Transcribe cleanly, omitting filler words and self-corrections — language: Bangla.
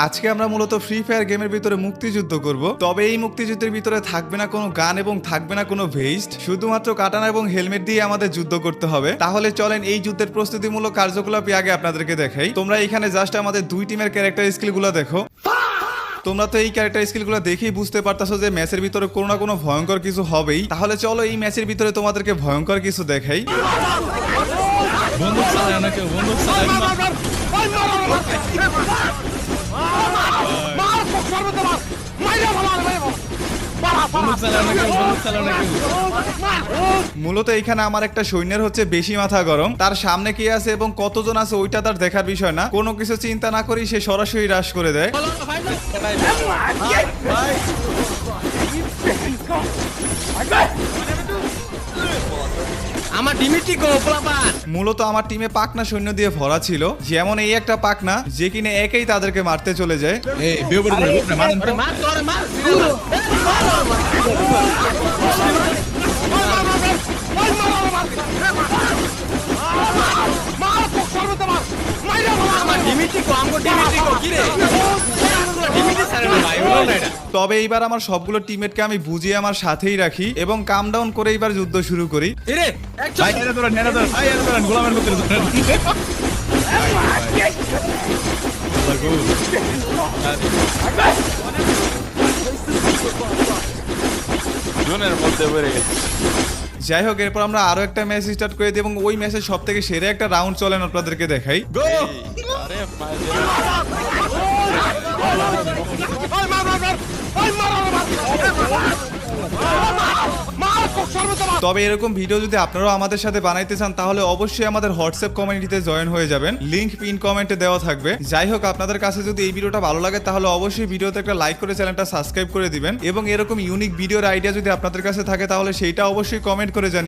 আজকে আমরা মূলত ফ্রি ফায়ার গেমের ভিতরে মুক্তিযুদ্ধ করব। তবে এই মুক্তিযুদ্ধের ভিতরে থাকবে না কোনো গান এবং থাকবে না কোনো ভেস্ট, শুধুমাত্র কাটানা এবং হেলমেট দিয়ে আমাদের যুদ্ধ করতে হবে। তাহলে চলেন এই যুদ্ধের প্রস্তুতিমূলক কার্যকলাপই আগে আপনাদেরকে দেখাই। তোমরা এখানে জাস্ট আমাদের দুই টিমের ক্যারেক্টার স্কিলগুলো দেখো। তোমরা তো এই ক্যারেক্টার স্কিলগুলো দেখেই বুঝতে পারতাছো যে ম্যাচের ভিতরে কোনো না কোনো ভয়ঙ্কর কিছু হবেই। তাহলে চলো এই ম্যাচের ভিতরে তোমাদেরকে ভয়ঙ্কর কিছু দেখাই। বন্দুক চালায় না কেউ, বন্দুক চালায় না। বন্দুক চালায় না কেউ, বন্দুক চালায় না কেউ। মূলত এখানে আমার একটা সৈন্যের হচ্ছে বেশি মাথা গরম। তার সামনে কি আছে এবং কতজন আছে ওইটা তার দেখার বিষয় না। কোনো কিছু চিন্তা না করেই সে সরাসরি রাশ করে দেয়। আমার ডিমিটি গো পোলাপান। মূলত আমার টিমে পাকনা সৈন্য দিয়ে ভরা ছিল। যেমন এই একটা পাকনা যে কিনে একেই তাদেরকে মারতে চলে যায়। এই বেউবড় করে মারেন তো। মার তোরে মার সিরিয়াল। আমার ডিমিটি গো, আমগো ডিমিটি গো কি রে? ডিমিটি ছাড়ে না ভাই, বলো না এটা। তবে এইবার আমার সবগুলো টিমমেটকে আমি বুঝিয়ে আমার সাথেই রাখি এবং কাম ডাউন করে এইবার যুদ্ধ শুরু করি। এরে ভাই এরা তোরা নেনা তোরা ভাই এরা তোরা গোলামের ভিতরে তোরা। জোনের মধ্যে পড়ে গেছে। যাই হোক, এরপর আমরা আরো একটা ম্যাচ স্টার্ট করে দিই এবং ওই ম্যাচের সব থেকে সেরা একটা রাউন্ড চলেন আপনাদেরকে দেখাই। গো আরে তবে এরকম ভিডিও যদি আপনারাও আমাদের সাথে বানাইতে চান তাহলে অবশ্যই আমাদের হোয়াটসঅ্যাপ কমিউনিটিতে জয়েন হয়ে যাবেন। লিংক পিন কমেন্টে দেওয়া থাকবে। যাই হোক, আপনাদের কাছে যদি এই ভিডিওটা ভালো লাগে তাহলে অবশ্যই ভিডিওতে একটা লাইক করে চ্যানেলটা সাবস্ক্রাইব করে দিবেন এবং এরকম ইউনিক ভিডিওর আইডিয়া যদি আপনাদের কাছে থাকে তাহলে সেইটা অবশ্যই কমেন্ট করে জানাবেন।